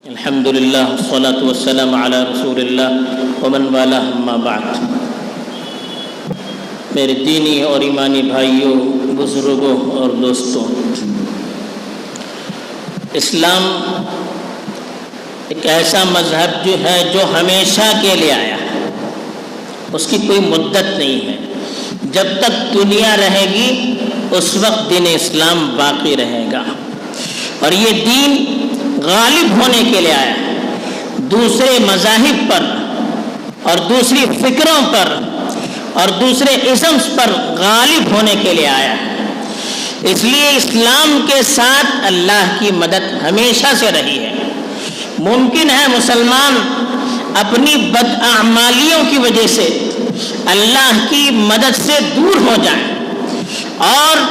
الحمدللہ والصلاة والسلام علی رسول اللہ ومن والہ اما بعد۔ میرے دینی اور ایمانی بھائیوں، بزرگوں اور دوستوں، اسلام ایک ایسا مذہب جو ہمیشہ کے لیے آیا ہے، اس کی کوئی مدت نہیں ہے۔ جب تک دنیا رہے گی اس وقت دین اسلام باقی رہے گا، اور یہ دین غالب ہونے کے لیے آیا ہے، دوسرے مذاہب پر اور دوسری فکروں پر اور دوسرے ازمز پر غالب ہونے کے لیے آیا ہے۔ اس لیے اسلام کے ساتھ اللہ کی مدد ہمیشہ سے رہی ہے۔ ممکن ہے مسلمان اپنی بداعمالیوں کی وجہ سے اللہ کی مدد سے دور ہو جائیں اور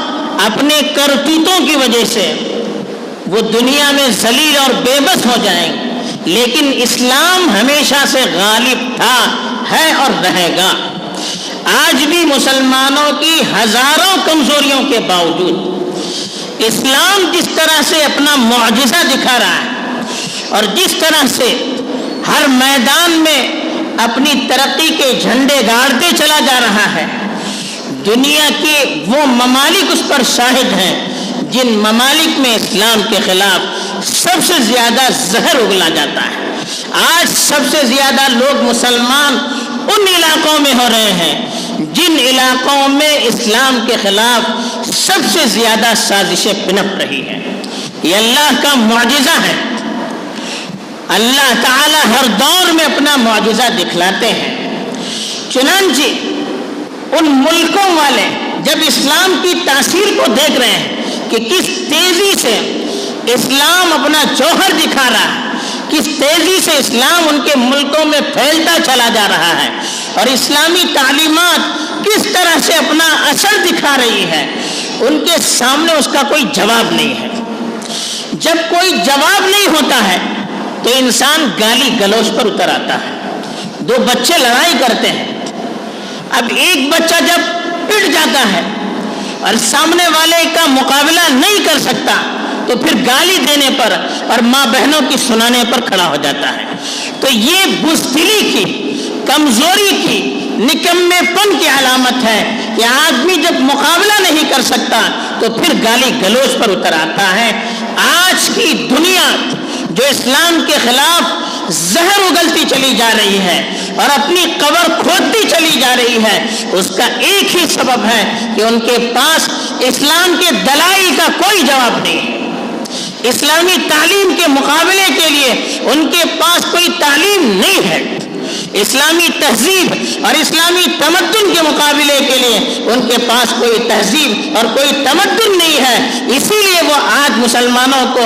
اپنے کرتوتوں کی وجہ سے وہ دنیا میں ذلیل اور بے بس ہو جائیں، لیکن اسلام ہمیشہ سے غالب تھا، ہے اور رہے گا۔ آج بھی مسلمانوں کی ہزاروں کمزوریوں کے باوجود اسلام جس طرح سے اپنا معجزہ دکھا رہا ہے اور جس طرح سے ہر میدان میں اپنی ترقی کے جھنڈے گاڑتے چلا جا رہا ہے، دنیا کے وہ ممالک اس پر شاہد ہیں جن ممالک میں اسلام کے خلاف سب سے زیادہ زہر اگلا جاتا ہے۔ آج سب سے زیادہ لوگ مسلمان ان علاقوں میں ہو رہے ہیں جن علاقوں میں اسلام کے خلاف سب سے زیادہ سازشیں پنپ رہی ہیں۔ یہ اللہ کا معجزہ ہے۔ اللہ تعالی ہر دور میں اپنا معجزہ دکھلاتے ہیں۔ چنانچہ ان ملکوں والے جب اسلام کی تاثیر کو دیکھ رہے ہیں کہ کس تیزی سے اسلام اپنا جوہر دکھا رہا ہے، کس تیزی سے اسلام ان کے ملکوں میں پھیلتا چلا جا رہا ہے، اور اسلامی تعلیمات کس طرح سے اپنا اثر دکھا رہی ہے، ان کے سامنے اس کا کوئی جواب نہیں ہے۔ جب کوئی جواب نہیں ہوتا ہے تو انسان گالی گلوچ پر اتر آتا ہے۔ دو بچے لڑائی کرتے ہیں، اب ایک بچہ جب پٹ جاتا ہے اور سامنے والے کا مقابلہ نہیں کر سکتا تو پھر گالی دینے پر اور ماں بہنوں کی سنانے پر کھڑا ہو جاتا ہے۔ تو یہ بزدلی کی، کمزوری کی، نکمے پن کی علامت ہے کہ آدمی جب مقابلہ نہیں کر سکتا تو پھر گالی گلوچ پر اتر آتا ہے۔ آج کی دنیا جو اسلام کے خلاف زہر اگلتی چلی جا رہی ہے اور اپنی قبر کھودتی چلی جا رہی ہے، اس کا ایک ہی سبب ہے کہ ان کے پاس اسلام کے دلائل کا کوئی جواب نہیں ہے۔ اسلامی تعلیم کے مقابلے کے لیے ان کے پاس کوئی تعلیم نہیں ہے۔ اسلامی تہذیب اور اسلامی تمدن کے مقابلے کے لیے ان کے پاس کوئی تہذیب اور کوئی تمدن نہیں ہے۔ اسی لیے وہ آج مسلمانوں کو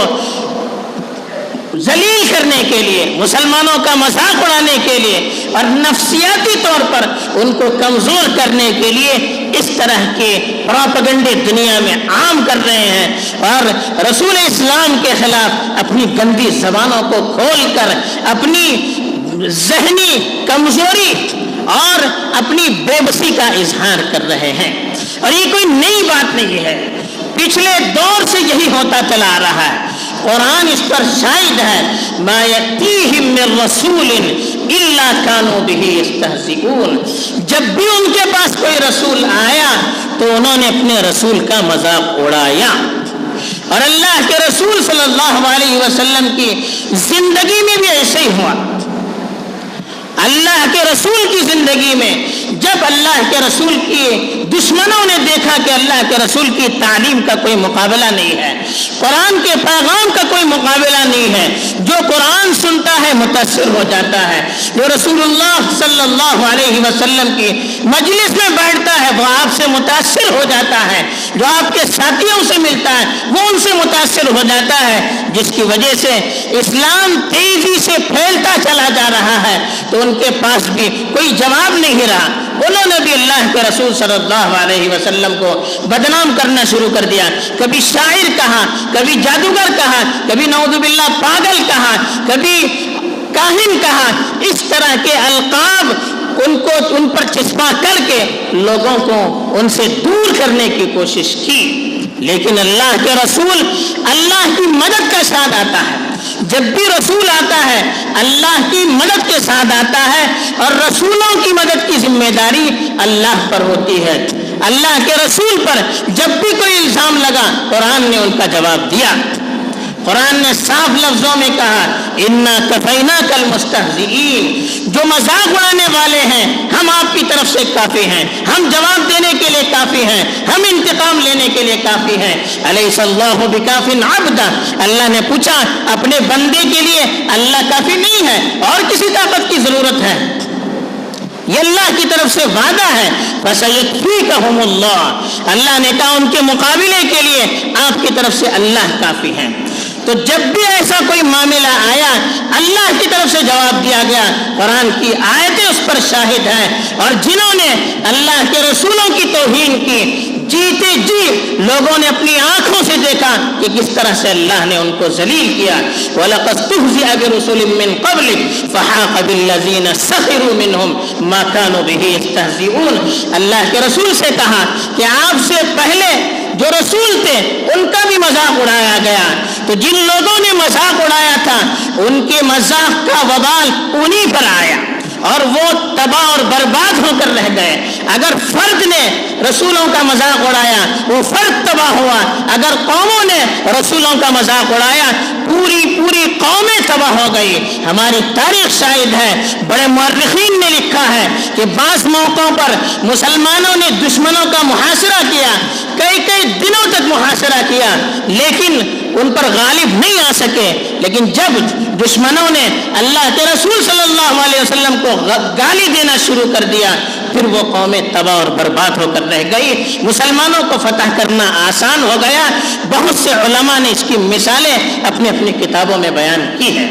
ذلیل کرنے کے لیے، مسلمانوں کا مذاق اڑانے کے لیے اور نفسیاتی طور پر ان کو کمزور کرنے کے لیے اس طرح کے پروپیگنڈے دنیا میں عام کر رہے ہیں، اور رسول اسلام کے خلاف اپنی گندی زبانوں کو کھول کر اپنی ذہنی کمزوری اور اپنی بے بسی کا اظہار کر رہے ہیں۔ اور یہ کوئی نئی بات نہیں ہے، پچھلے دور سے یہی ہوتا چلا آ رہا ہے۔ قرآن اس پر شاہد ہے، ما یأتیہم من رسول الا کانوا بہ یستہزئون۔ جب بھی ان کے پاس کوئی رسول آیا تو انہوں نے اپنے رسول کا مذاق اڑایا۔ اور اللہ کے رسول صلی اللہ علیہ وسلم کی زندگی میں بھی ایسے ہی ہوا۔ اللہ کے رسول کی زندگی میں جب اللہ کے رسول کی دشمنوں نے دیکھا کہ اللہ کے رسول کی تعلیم کا کوئی مقابلہ نہیں ہے، قرآن کے پیغام کا کوئی مقابلہ نہیں ہے، جو قرآن سنتا ہے متاثر ہو جاتا ہے، جو رسول اللہ صلی اللہ علیہ وسلم کی مجلس میں بیٹھتا ہے وہ آپ سے متاثر ہو جاتا ہے، جو آپ کے ساتھیوں سے ملتا ہے وہ ان سے متاثر ہو جاتا ہے، جس کی وجہ سے اسلام تیزی سے پھیلتا چلا جا رہا ہے، تو ان کے پاس بھی کوئی جواب نہیں رہا۔ انہوں نے بھی اللہ کے رسول صلی اللہ علیہ وسلم کو بدنام کرنا شروع کر دیا۔ کبھی شاعر کہا، کبھی جادوگر کہا، کبھی نعوذ باللہ پاگل کہا، کبھی کاہن کہا۔ اس طرح کے القاب ان پر چسپاں کر کے لوگوں کو ان سے دور کرنے کی کوشش کی۔ لیکن اللہ کے رسول اللہ کی مدد کا ساتھ آتا ہے۔ جب بھی رسول آتا ہے اللہ کی مدد کے ساتھ آتا ہے، اور رسولوں کی مدد کی ذمہ داری اللہ پر ہوتی ہے۔ اللہ کے رسول پر جب بھی کوئی الزام لگا قرآن نے ان کا جواب دیا۔ قرآن نے صاف لفظوں میں کہا اِنَّا كَفَيْنَاكَ الْمُسْتَهْزِئِينَ، جو مذاق اڑانے والے ہیں ہم آپ کی طرف سے کافی ہیں، ہم جواب دینے کے لیے کافی ہیں، ہم انتقام لینے کے لیے کافی ہیں۔ أَلَيْسَ اللَّهُ بِكَافٍ عَبْدًا، اللہ نے پوچھا اپنے بندے کے لیے اللہ کافی نہیں ہے اور کسی طاقت کی ضرورت ہے؟ یہ اللہ کی طرف سے وعدہ ہے۔ فَسَيَكْفِيكَهُمُ اللَّهُ، اللہ نے کہا ان کے مقابلے کے لیے آپ کی طرف سے اللہ کافی ہیں۔ تو جب بھی ایسا کوئی معاملہ آیا اللہ کی طرف سے جواب دیا گیا، قرآن کی آیتیں اس پر شاہد ہیں۔ اور جنہوں نے اللہ کے رسولوں کی توہین کی، جیتے جی لوگوں نے اپنی آنکھوں سے دیکھا کہ کس طرح سے اللہ نے ان کو ذلیل کیا۔ وَلَقَدْ اسْتُهْزِئَ بِرُسُلٍ مِّن قَبْلِكَ فَحَاقَ بِالَّذِينَ سَخِرُوا مِنْهُمْ مَا كَانُوا بِهِ يَسْتَهْزِئُونَ، اللہ کے رسول سے کہا کہ آپ سے پہلے جو رسول تھے ان کا بھی مذاق اڑایا گیا، تو جن لوگوں نے مذاق اڑایا تھا ان کے مذاق کا وبال انہی پر آیا اور وہ تباہ اور برباد ہو کر رہ گئے۔ اگر فرد نے رسولوں کا مذاق اڑایا وہ فرد تباہ ہوا، اگر قوموں نے رسولوں کا مذاق اڑایا پوری قومیں تباہ ہو گئی۔ ہماری تاریخ شاہد ہے، بڑے مورخین نے لکھا ہے کہ بعض موقعوں پر مسلمانوں نے دشمنوں کا محاصرہ کیا، کئی دنوں تک محاصرہ کیا، لیکن ان پر غالب نہیں آ سکے۔ لیکن جب دشمنوں نے اللہ کے رسول صلی اللہ علیہ وسلم کو گالی دینا شروع کر دیا، پھر وہ قومیں تباہ اور برباد ہو کر رہ گئی، مسلمانوں کو فتح کرنا آسان ہو گیا۔ بہت سے علماء نے اس کی مثالیں اپنی اپنی کتابوں میں بیان کی ہیں۔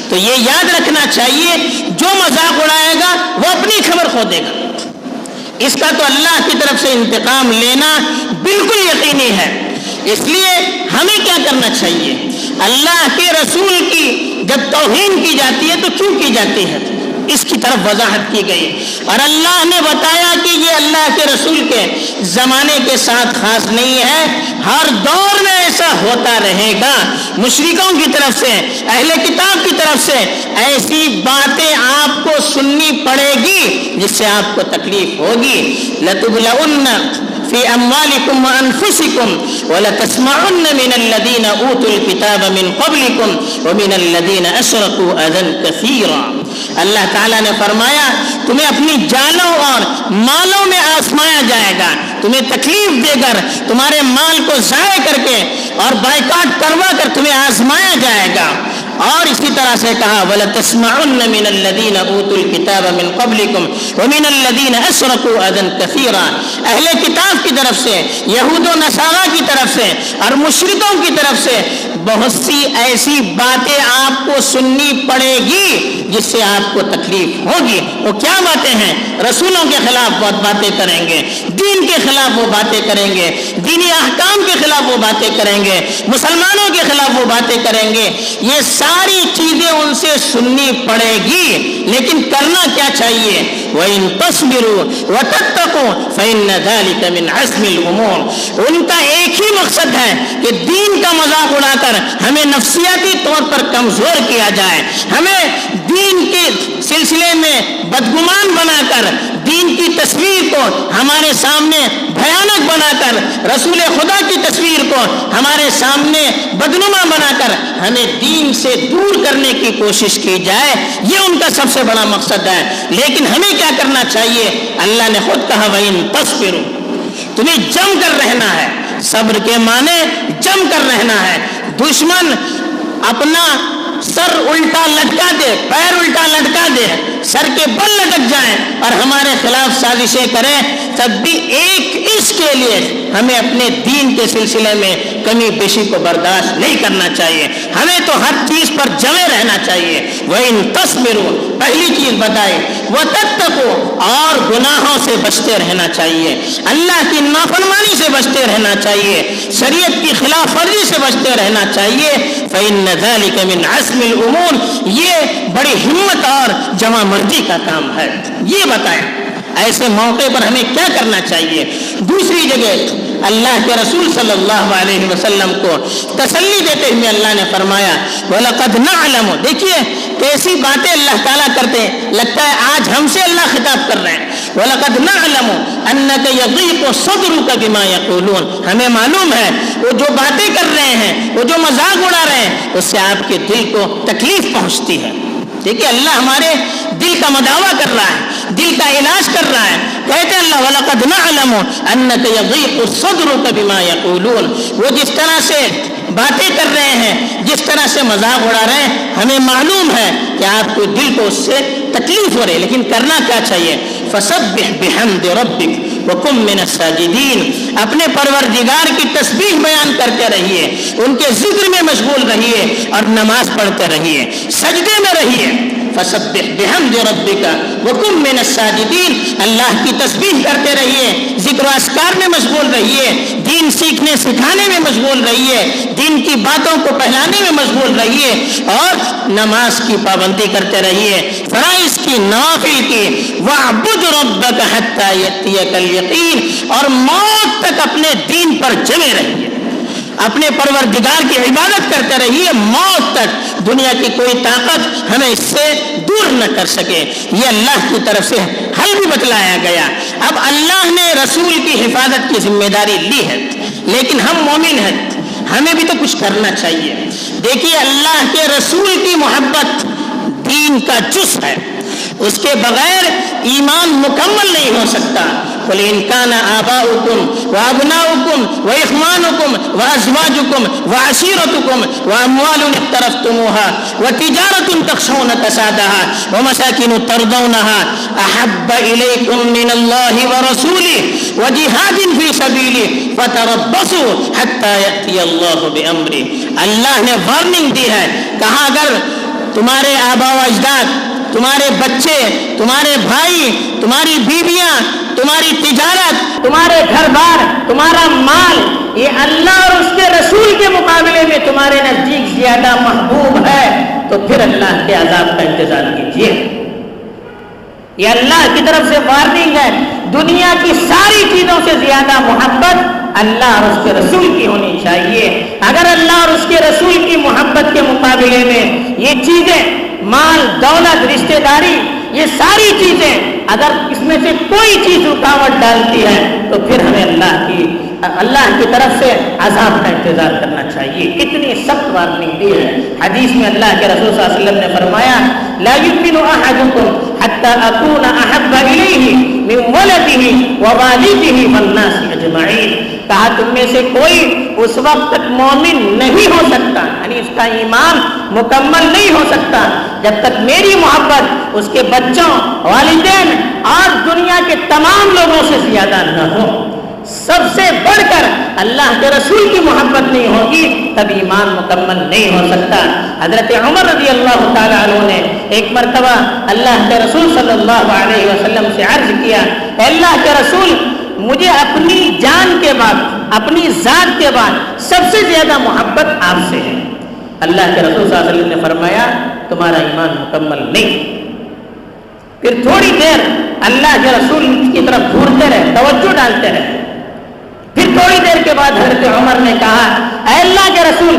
تو یہ یاد رکھنا چاہیے جو مذاق اڑائے گا وہ اپنی خبر کھو دے گا، اس کا تو اللہ کی طرف سے انتقام لینا بالکل یقینی ہے۔ اس لیے ہمیں کیا کرنا چاہیے؟ اللہ کے رسول کی جب توہین کی جاتی ہے تو کیوں کی جاتی ہے اس کی طرف وضاحت کی گئی، اور اللہ نے بتایا کہ یہ اللہ کے رسول کے زمانے کے ساتھ خاص نہیں ہے، ہر دور میں ایسا ہوتا رہے گا۔ مشرکوں کی طرف سے، اہل کتاب کی طرف سے ایسی باتیں آپ کو سننی پڑے گی جس سے آپ کو تکلیف ہوگی۔ لَتُبْلَوُنَّ فِي أَمْوَالِكُمْ وَأَنفُسِكُمْ وَلَتَسْمَعُنَّ مِنَ الَّذِينَ أُوتُوا الْكِتَابَ مِنْ قَبْلِكُمْ وَمِنَ الَّذِينَ أَشْرَكُوا أَذًى كَثِيرًا، اللہ تعالیٰ نے فرمایا تمہیں اپنی جانوں اور مالوں میں آزمایا جائے گا، تمہیں تکلیف دے کر، تمہارے مال کو ضائع کر کے اور بائیکاٹ کروا کر تمہیں آزمایا جائے گا۔ اور اسی طرح سے کہا وَلَتَسْمَعُنَّ مِنَ الَّذِينَ أُوتُوا الْكِتَابَ مِنْ قَبْلِكُمْ وَمِنَ الَّذِينَ أَشْرَكُوا أَذًى كَثِيرًا، اہل کتاب کی طرف سے، یہود و نصارہ کی طرف سے اور مشرکوں کی طرف سے بہت سی ایسی باتیں آپ کو سننی پڑے گی جس سے آپ کو تکلیف ہوگی۔ وہ کیا باتیں ہیں؟ رسولوں کے خلاف بہت باتیں کریں گے، دین کے خلاف وہ باتیں کریں گے، دینی احکام کے خلاف وہ باتیں کریں گے، مسلمانوں کے خلاف وہ باتیں کریں گے۔ یہ ساری چیزیں ان سے سننی پڑے گی، لیکن کرنا کیا چاہیے؟ وَإِن تَصْبِرُوا وَتَتَّقُوا فَإِنَّ ذَلِكَ مِنْ عَزْمِ الْأُمُورِ، ان کا ایک ہی مقصد ہے کہ دین کا مذاق اڑا کر ہمیں نفسیاتی طور پر کمزور کیا جائے، ہمیں دین کے سلسلے میں بدگمان بنا کر، دین کی تصویر کو ہمارے سامنے بھیانک بنا کر، رسول خدا کی تصویر کو ہمارے سامنے بدنما بنا کر ہمیں دین سے دور کرنے کی کوشش کی جائے، یہ ان کا سب سے بڑا مقصد ہے۔ لیکن ہمیں کیا کرنا چاہیے؟ اللہ نے خود کہا وَإِن تَصْبِرُوا، تمہیں جم کر رہنا ہے۔ صبر کے معنی جم کر رہنا ہے۔ دشمن اپنا سر الٹا لٹکا دے، پیر الٹا لٹکا دے، سر کے بل لٹک جائیں اور ہمارے خلاف سازشیں کریں، تب بھی ایک اس کے لیے ہمیں اپنے دین کے سلسلے میں کمی بیشی کو برداشت نہیں کرنا چاہیے، ہمیں تو ہر چیز پر جمے رہنا چاہیے۔ وَإِن تَصْبِرُوا، پہلی چیز بتائی، وَتَتَّقُوا، اور گناہوں سے بچتے رہنا چاہیے، اللہ کی نافرمانی سے بچتے رہنا چاہیے، شریعت کی خلاف ورزی سے بچتے رہنا چاہیے۔ فَإِنَّ ذَلِكَ مِنْ عَزْمِ الْأُمُورِ، یہ بڑی ہمت اور جمع مرضی کا کام ہے۔ یہ بتائیں ایسے موقع پر ہمیں کیا کرنا چاہیے۔ دوسری جگہ اللہ کے رسول صلی اللہ علیہ وسلم کو تسلی دیتے ہوئے اللہ نے فرمایا وَلَقَدْ نَعْلَمُ، دیکھیے کیسی باتیں اللہ تعالیٰ کرتے ہیں، لگتا ہے آج ہم سے اللہ خطاب کر رہے ہیں. وَلَقَدْ نَعْلَمُ أَنَّكَ يَضِيقُ صَدْرُكَ بِمَا يَقُولُونَ، ہمیں معلوم ہے وہ جو باتیں کر رہے ہیں، وہ جو مذاق اڑا رہے ہیں، اس سے آپ کے دل کو تکلیف پہنچتی ہے. دیکھیے اللہ ہمارے دل کا مداوع کر رہا ہے، دل کا علاج کر رہا ہے. کہتے اللہ وَلَقَدْ نَعْلَمُ أَنَّكَ يَضِيقُ صَدْرُكَ بِمَا يَقُولُونَ، وہ جس طرح سے باتیں کر رہے ہیں، جس طرح سے مذاق اڑا رہے ہیں، ہمیں معلوم ہے کہ آپ کو دل کو اس سے تکلیف ہو رہی ہے، لیکن کرنا کیا چاہیے؟ فَسَبِّحْ بِحَمْدِ رَبِّكَ وَكُن مِّنَ السَّاجِدِينَ، اپنے پروردگار کی تسبیح بیان کرتے رہیے، ان کے ذکر میں مشغول رہیے اور نماز پڑھتے رہیے، سجدے میں رہیے. فسبح بحمد ربک وکن من الساجدین، اللہ کی تسبیح کرتے رہیے، ذکر و اذکار میں مشغول رہیے، دین سیکھنے سکھانے میں مشغول رہیے، دین کی باتوں کو پھیلانے میں مشغول رہیے اور نماز کی پابندی کرتے رہیے، فرائض کی، نوافل کی. واعبد ربک حتی یأتیک الیقین، اور موت تک اپنے دین پر جمے رہیے، اپنے پروردگار کی عبادت کرتے رہیے موت تک. دنیا کی کوئی طاقت ہمیں اس سے دور نہ کر سکے. یہ اللہ کی طرف سے حل بھی بتلایا گیا. اب اللہ نے رسول کی حفاظت کی ذمہ داری لی ہے، لیکن ہم مومن ہیں، ہمیں بھی تو کچھ کرنا چاہیے. دیکھیے اللہ کے رسول کی محبت دین کا جز ہے، اس کے بغیر ایمان مکمل نہیں ہو سکتا. قل ان كان آباؤكم وابناؤكم واخوانكم وازواجكم وعشيرتكم واموال اقترفتموها وتجارة تخشون كسادها ومساكن ترضونها احب اليكم من الله ورسوله وجهاد في سبيله فتربصوا حتى ياتي الله بامره. اللہ نے وارننگ دی ہے، کہا اگر تمہارے آبا و اجداد، تمہارے بچے، تمہارے بھائی، تمہاری بیویاں، تمہاری تجارت، تمہارے گھر بار، تمہارا مال، یہ اللہ اور اس کے رسول کے مقابلے میں تمہارے نزدیک زیادہ محبوب ہے، تو پھر اللہ کے عذاب کا انتظار کیجیے. یہ اللہ کی طرف سے وارننگ ہے. دنیا کی ساری چیزوں سے زیادہ محبت اللہ اور اس کے رسول کی ہونی چاہیے. اگر اللہ اور اس کے رسول کی محبت کے مقابلے میں یہ چیزیں، مال، دولت، رشتہ داری، یہ ساری چیزیں، اگر اس میں سے کوئی چیز رکاوٹ ڈالتی ہے تو پھر ہمیں اللہ کی طرف سے عذاب کا انتظار کرنا چاہیے. کتنی سخت وارننگ دی ہے. حدیث میں اللہ کے رسول صلی اللہ علیہ وسلم نے فرمایا لا یؤمن احدکم حتی اکون احب الیہ من ولدہ ووالدہ والناس اجمعین. کہا تم میں سے کوئی اس وقت تک مومن نہیں ہو سکتا، یعنی اس کا ایمان مکمل نہیں ہو سکتا جب تک میری محبت اس کے بچوں، والدین اور دنیا کے تمام لوگوں سے زیادہ نہ ہو. سب سے بڑھ کر اللہ کے رسول کی محبت نہیں ہوگی تب ایمان مکمل نہیں ہو سکتا. حضرت عمر رضی اللہ تعالیٰ عنہ نے ایک مرتبہ اللہ کے رسول صلی اللہ علیہ وسلم سے عرض کیا، اے اللہ کے رسول، مجھے اپنی جان کے بعد، اپنی ذات کے بعد سب سے زیادہ محبت آپ سے ہے. اللہ کے رسول صلی اللہ علیہ وسلم نے فرمایا تمہارا ایمان مکمل نہیں. پھر تھوڑی دیر اللہ کے رسول کی طرف گھورتے رہے، توجہ ڈالتے رہے. پھر تھوڑی دیر کے بعد حضرت عمر نے کہا، اے اللہ کے رسول،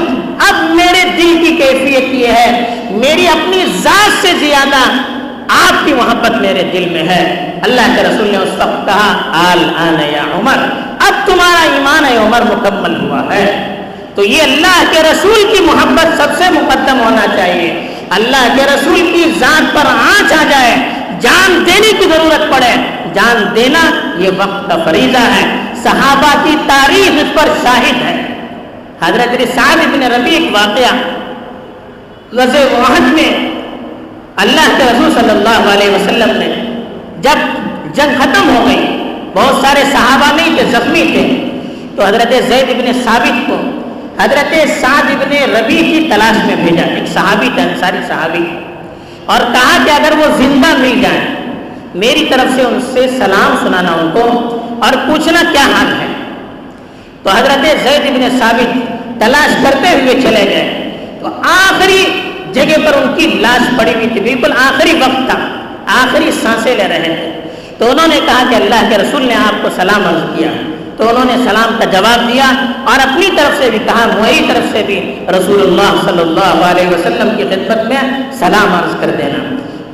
اب میرے دل کی کیفیت یہ ہے، میری اپنی ذات سے زیادہ آپ کی محبت میرے دل میں ہے. اللہ کے رسول نے اس وقت کہا، الآن یا عمر، اب تمہارا ایمان ہے عمر مکمل ہوا ہے. تو یہ اللہ کے رسول کی محبت سب سے مقدم ہونا چاہیے. اللہ کے رسول کی ذات پر آنچ آ جائے، جان دینے کی ضرورت پڑے، جان دینا یہ وقت کا فریضہ ہے. صحابہ کی تاریخ اس پر شاہد ہے. حضرت سعد بن ربیع ایک واقعہ، غزوہ احد میں اللہ کے رسول صلی اللہ علیہ وسلم نے جب جنگ ختم ہو گئی، بہت سارے صحابہ نہیں تھے، زخمی تھے، تو حضرت زید بن ثابت کو حضرت سعد بن ربیع کی تلاش میں بھیجا. ایک صحابی تھا، انصاری صحابی، اور کہا کہ اگر وہ زندہ مل جائیں میری طرف سے ان سے سلام سنانا ان کو اور پوچھنا کیا حال ہے. تو حضرت زید بن ثابت تلاش کرتے ہوئے چلے گئے، تو آخری جگہ پر ان کی لاش پڑی ہوئی تھی، بالکل آخری وقت تھا، آخری سانسیں لے رہے تھے. تو انہوں نے کہا کہ اللہ کے رسول نے آپ کو سلام عرض کیا. تو تو انہوں نے سلام کا جواب دیا اور اپنی طرف سے بھی کہا میری طرف سے بھی رسول اللہ صلی اللہ علیہ وسلم کی خدمت میں سلام عرض کر دینا.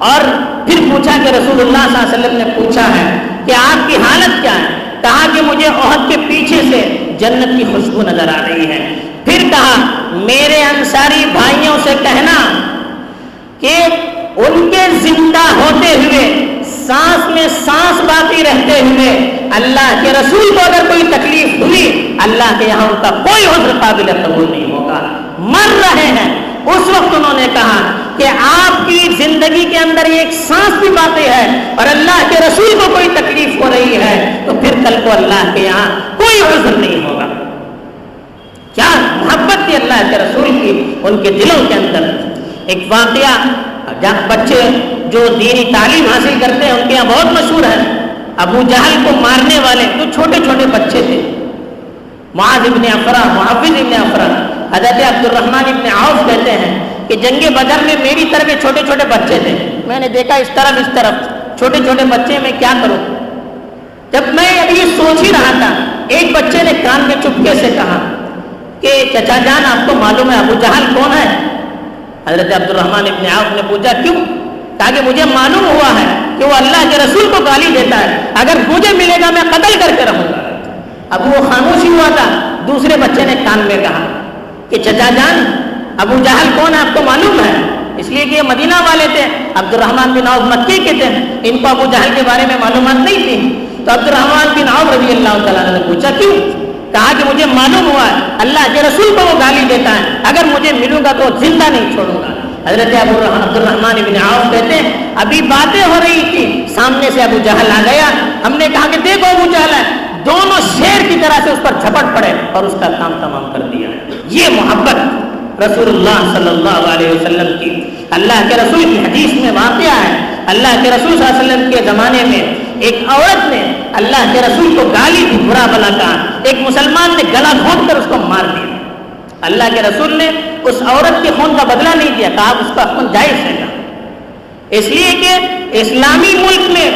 اور پھر پوچھا کہ رسول اللہ صلی اللہ علیہ وسلم نے پوچھا ہے کہ آپ کی حالت کیا ہے؟ کہا کہ مجھے احد کے پیچھے سے جنت کی خوشبو نظر آ رہی ہے. پھر کہا میرے انصاری بھائیوں سے کہنا کہ ان کے زندہ ہوتے ہوئے سانس میں سانس باقی رہتے ہوئے اللہ کے رسول کو اگر کوئی تکلیف ہوئی اللہ کے یہاں ان کا کوئی عذر قابل قبول نہیں ہوگا. مر رہے ہیں اس وقت انہوں نے کہا کہ آپ کی زندگی کے اندر ایک سانس بھی باقی ہے اور اللہ کے رسول کو کوئی تکلیف ہو رہی ہے تو پھر کل کو اللہ کے یہاں کوئی عذر نہیں ہوگا. کیا محبت تھی اللہ کے رسول کی ان کے دلوں کے اندر. ایک واقعہ جہاں بچے جو دینی تعلیم حاصل کرتے ہیں ان کے یہاں بہت مشہور ہے. ابو جہل کو مارنے والے جو چھوٹے چھوٹے بچے تھے معاذ ابن افرا محفظ ابن افرا حضرت عبد الرحمن ابن عوف کہتے ہیں کہ جنگ بدر میں میری طرح کے چھوٹے چھوٹے بچے تھے. میں نے دیکھا اس طرف چھوٹے چھوٹے بچے میں کیا کروں. جب میں ابھی سوچ ہی رہا تھا ایک بچے نے کان میں چپکے سے کہا کہ چچا جان آپ کو معلوم ہے ابو جہل کون ہے؟ حضرت عبد الرحمن ابن عوف نے پوچھا کیوں؟ کہا کہ مجھے معلوم ہوا ہے کہ وہ اللہ کے رسول کو گالی دیتا ہے, اگر مجھے ملے گا میں قتل کر کے رہوں گا. اب وہ خاموش ہی ہوا تھا. دوسرے بچے نے کان میں کہا کہ چچا جان ابو جہل کون ہے آپ کو معلوم ہے؟ اس لیے کہ یہ مدینہ والے تھے, عبد الرحمن بن عوف مکی کے تھے, ان کو ابو جہل کے بارے میں معلومات نہیں تھی. تو عبد الرحمن بن عوف رضی اللہ تعالیٰ نے پوچھا کیوں؟ کہا کہ مجھے معلوم ہوا ہے اللہ کے رسول کو وہ گالی دیتا ہے, اگر مجھے ملوں گا تو زندہ نہیں چھوڑوں گا. حضرت عبد الرحمن بن عوف کہتے ہیں ابھی باتیں ہو رہی تھی سامنے سے ابو جہل آ گیا. ہم نے کہا کہ دیکھو ابو جہل ہے, دونوں شیر کی طرح سے اس پر جھپٹ پڑے اور اس کا کام تمام کر دیا. یہ محبت رسول اللہ صلی اللہ علیہ وسلم کی. اللہ کے رسول کی حدیث میں واقعہ ہے, اللہ کے رسول صلی اللہ علیہ وسلم کے زمانے میں ایک عورت نے اللہ کے رسول کو گالی دی, برا بلا کہا. ایک مسلمان نے گلا گھونٹ کر اس کو مار دیا. اللہ کے رسول نے اس عورت کے خون کا بدلہ نہیں دیا, کہا اس کا خون جائز ہے. اس لیے کہ اسلامی ملک میں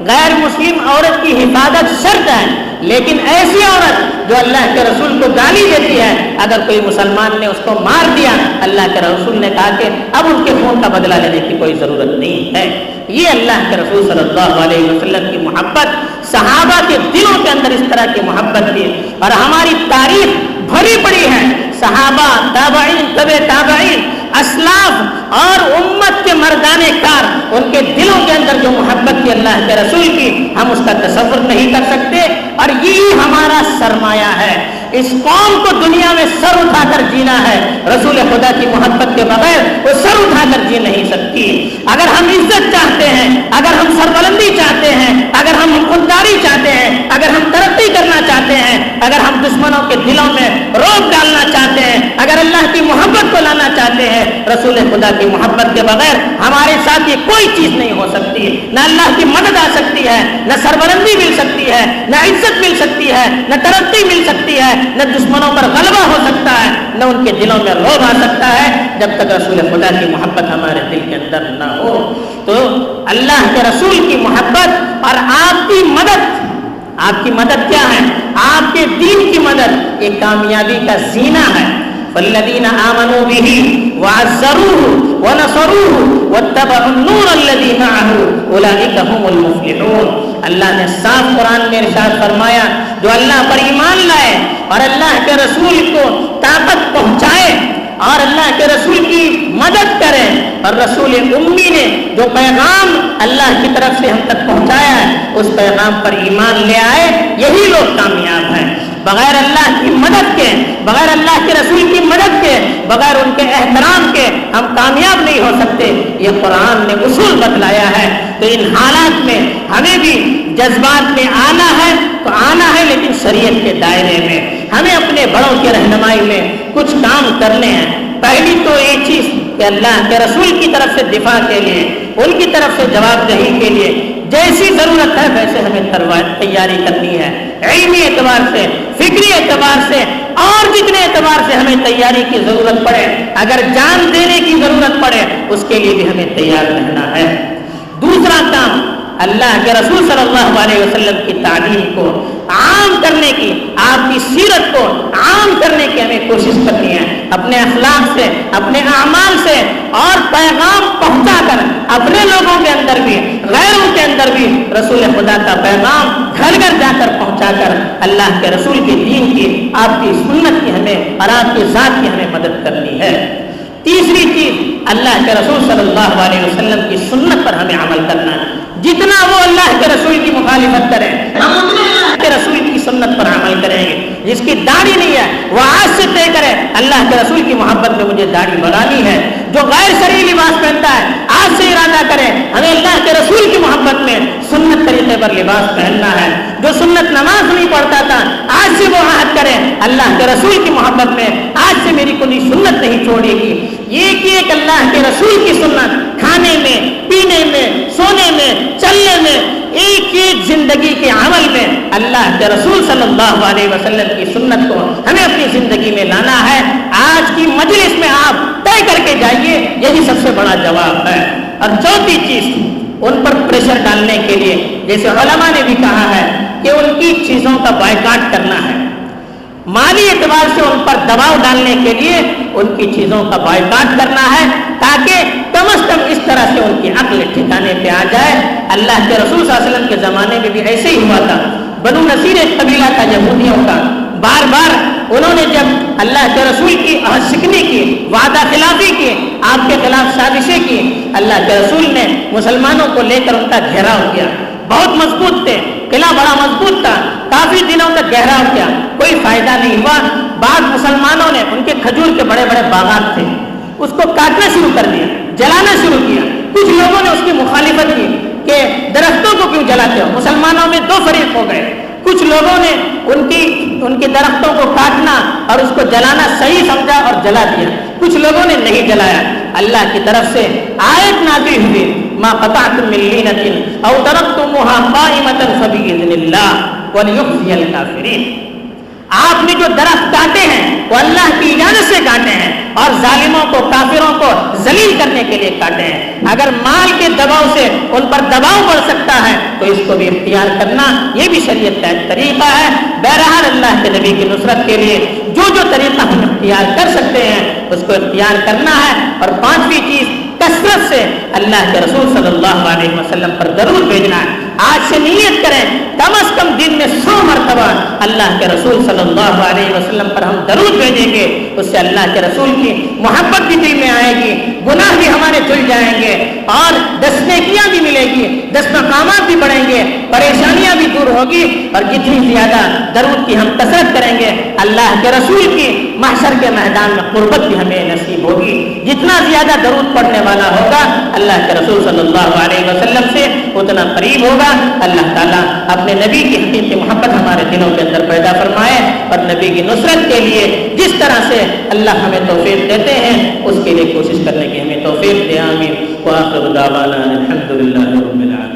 غیر مسلم عورت کی حفاظت شرط ہے, لیکن ایسی عورت جو اللہ کے رسول کو گالی دیتی ہے اگر کوئی مسلمان نے اس کو مار دیا, اللہ کے رسول نے کہا کہ اب ان کے خون کا بدلہ لینے کی کوئی ضرورت نہیں ہے. یہ اللہ کے رسول صلی اللہ علیہ وسلم کی محبت, صحابہ کے دلوں کے اندر اس طرح کی محبت تھی. اور ہماری تاریخ بھری پڑی ہے, صحابہ, تابعین, تبع تابعین, اسلاف اور امت کے مردانے کار, ان کے دلوں کے اندر جو محبت تھی اللہ کے رسول کی, ہم اس کا تصور نہیں کر سکتے. اور یہی ہمارا سرمایہ ہے. اس قوم کو دنیا میں سر اٹھا کر جینا ہے, رسول خدا کی محبت کے بغیر وہ سر اٹھا کر جی نہیں سکتی. اگر ہم عزت چاہتے ہیں, اگر ہم سربلندی چاہتے ہیں, اگر ہم خودداری چاہتے ہیں, اگر ہم ترقی کرنا چاہتے ہیں, اگر ہم دشمنوں کے دلوں میں روک ڈالنا چاہتے ہیں, اگر اللہ کی محبت کو لانا چاہتے ہیں, رسول خدا کی محبت کے بغیر ہمارے ساتھ یہ کوئی چیز نہیں ہو سکتی. نہ اللہ کی مدد آ سکتی ہے, نہ سربلندی مل سکتی ہے, نہ عزت مل سکتی ہے, نہ ترقی مل سکتی ہے, نہ دشمنوں پر غلبہ ہو سکتا ہے, نہ ان کے دلوں میں روب آ سکتا ہے جب تک رسول خدا کی محبت ہمارے دل کے اندر نہ ہو. تو اللہ کے رسول کی محبت اور آپ کی مدد کیا ہے؟ آپ کے دین کی مدد یہ کامیابی کا زینہ ہے. والذین آمنوا به وعزروه ونصروه واتبعوا النور الذي معه اولئک هم المفلحون. اللہ نے صاف قرآن میں ارشاد فرمایا جو اللہ پر ایمان لائے اور اللہ کے رسول کو طاقت پہنچائے اور اللہ کے رسول کی مدد کریں, اور رسول امی نے جو پیغام اللہ کی طرف سے ہم تک پہنچایا ہے اس پیغام پر ایمان لے آئے, یہی لوگ کامیاب ہیں. بغیر اللہ کی مدد کے, بغیر اللہ کے رسول کی مدد کے, بغیر ان کے احترام کے ہم کامیاب نہیں ہو سکتے. یہ قرآن نے اصول بتلایا ہے. تو ان حالات میں ہمیں بھی جذبات میں آنا ہے تو آنا ہے, لیکن شریعت کے دائرے میں. ہمیں اپنے بڑوں کی رہنمائی میں کچھ کام کرنے ہیں. پہلی تو ایک چیز کہ اللہ کے رسول کی طرف سے دفاع کے لیے, ان کی طرف سے جواب دہی کے لیے جیسی ضرورت ہے ویسے ہمیں تیاری کرنی ہے, علمی اعتبار سے, فکری اعتبار سے, اور جتنے اعتبار سے ہمیں تیاری کی ضرورت پڑے, اگر جان دینے کی ضرورت پڑے اس کے لیے بھی ہمیں تیار رہنا ہے. دوسرا کام اللہ کے رسول صلی اللہ علیہ وسلم کی تعلیم کو عام کرنے کی، آپ کی سیرت کو عام کرنے کی ہمیں کوشش کرنی ہے، اپنے اخلاق سے، اپنے اعمال سے، اور پیغام پہنچا کر اپنے لوگوں کے اندر بھی غیروں کے اندر بھی رسول خدا کا پیغام گھر گھر جا کر پہنچا کر اللہ کے رسول کے دین کی، آپ کی سنت کی ہمیں اور آپ کی ذات کی ہمیں مدد کرنی ہے۔ تیسری چیز، اللہ کے رسول صلی اللہ علیہ وسلم کی سنت پر ہمیں عمل کرنا ہے۔ جتنا وہ اللہ کے رسول کی مخالفت کرے ہم اتنے اللہ کے رسول کی سنت پر عمل کریں گے۔ جس کی داڑھی نہیں ہے وہ آج سے طے کرے اللہ کے رسول کی محبت میں مجھے داڑھی بڑھانی ہے۔ جو غیر شرعی لباس پہنتا ہے آج سے ارادہ کرے ہمیں اللہ کے رسول کی محبت میں سنت طریقے پر لباس پہننا ہے۔ جو سنت نماز نہیں پڑھتا تھا آج سے وہ عہد کرے اللہ کے رسول کی محبت میں آج سے میری کوئی سنت نہیں چھوڑے گی۔ ایک اللہ کے رسول کی سنت، کھانے میں، پینے میں، سونے میں، چلنے میں، ایک ایک زندگی کے عمل میں اللہ کے رسول صلی اللہ علیہ وسلم کی سنت کو ہمیں اپنی زندگی میں لانا ہے۔ آج کی مجلس میں آپ طے کر کے جائیے، یہی سب سے بڑا جواب ہے۔ اور چوتھی چیز، ان پر پریشر ڈالنے کے لیے جیسے علماء نے بھی کہا ہے کہ ان کی چیزوں کا بائیکاٹ کرنا ہے، مالی اعتبار سے ان پر دباؤ ڈالنے کے لیے ان کی چیزوں کا بائیکاٹ کرنا ہے، تاکہ کم از کم اس طرح سے ان کی عقل ٹھکانے پہ آ جائے۔ اللہ کے رسول صلی اللہ علیہ وسلم کے زمانے میں بھی ایسے ہی ہوا تھا۔ بنو نذیر ایک قبیلہ تھا یہودیوں کا، بار بار انہوں نے جب اللہ کے رسول کی عہد شکنی کی، وعدہ خلافی کی، آپ کے خلاف سازشیں کی، اللہ کے رسول نے مسلمانوں کو لے کر ان کا گھیراؤ کیا۔ بہت مضبوط تھے، قلعہ بڑا مضبوط تھا، کافی دنوں تک گھیراؤ کیا، کوئی فائدہ نہیں ہوا۔ بعض مسلمانوں نے، ان کے کھجور کے بڑے بڑے باغات تھے، اس کو کاٹنا شروع کر دیا، جلانا شروع کیا۔ کچھ لوگوں نے اس کی مخالفت کی کہ درختوں کو کیوں جلاتے ہو؟ مسلمانوں میں دو فریق ہو گئے۔ کچھ لوگوں نے ان کے درختوں کو کاٹنا اور اس کو جلانا صحیح سمجھا اور جلا دیا، کچھ لوگوں نے نہیں جلایا۔ اللہ کی طرف سے آیت نازل ہوئی، ما قطعتم من لینۃ او ترکتموها قائمۃ فباذن اللہ وليخزي الکافرین۔ آپ نے جو درخت کاٹے ہیں وہ اللہ کی اجازت سے کاٹے ہیں اور ظالموں کو، کافروں کو ذلیل کرنے کے لیے کاٹے ہیں۔ اگر مال کے دباؤ سے ان پر دباؤ پڑ سکتا ہے تو اس کو بھی اختیار کرنا یہ بھی شریعت کا ایک طریقہ ہے۔ بہرحال اللہ کے نبی کی نصرت کے لیے جو طریقہ ہم اختیار کر سکتے ہیں اس کو اختیار کرنا ہے۔ اور پانچویں چیز، کثرت سے اللہ کے رسول صلی اللہ علیہ وسلم پر درود بھیجنا ہے۔ آج سے نیت کریں کم از کم دن میں 100 مرتبہ اللہ کے رسول صلی اللہ علیہ وسلم پر ہم درود بھیجیں گے، اس سے اللہ کے رسول کی محبت بھی دل میں آئے گی، گناہ بھی ہمارے دھل جائیں گے اور 10 نیکیاں بھی ملے گی، 10 مقامات بھی بڑھیں گے، پریشانیاں بھی دور ہوگی۔ اور جتنی زیادہ درود کی ہم کثرت کریں گے اللہ کے رسول کی محشر کے میدان میں قربت بھی ہمیں نصیب ہوگی۔ جتنا زیادہ درود پڑھنے والا ہوگا اللہ کے رسول صلی اللہ علیہ وسلم سے اتنا قریب ہوگا۔ اللہ تعالیٰ اپنے نبی کی حقیقی محبت ہمارے دلوں کے اندر پیدا فرمائے اور نبی کی نصرت کے لیے جس طرح سے اللہ ہمیں توفیق دیتے ہیں اس کے لیے کوشش کرنے کی ہمیں توفیق دے۔ آمین۔ وآخر دعوانا الحمد للہ رب العالمین۔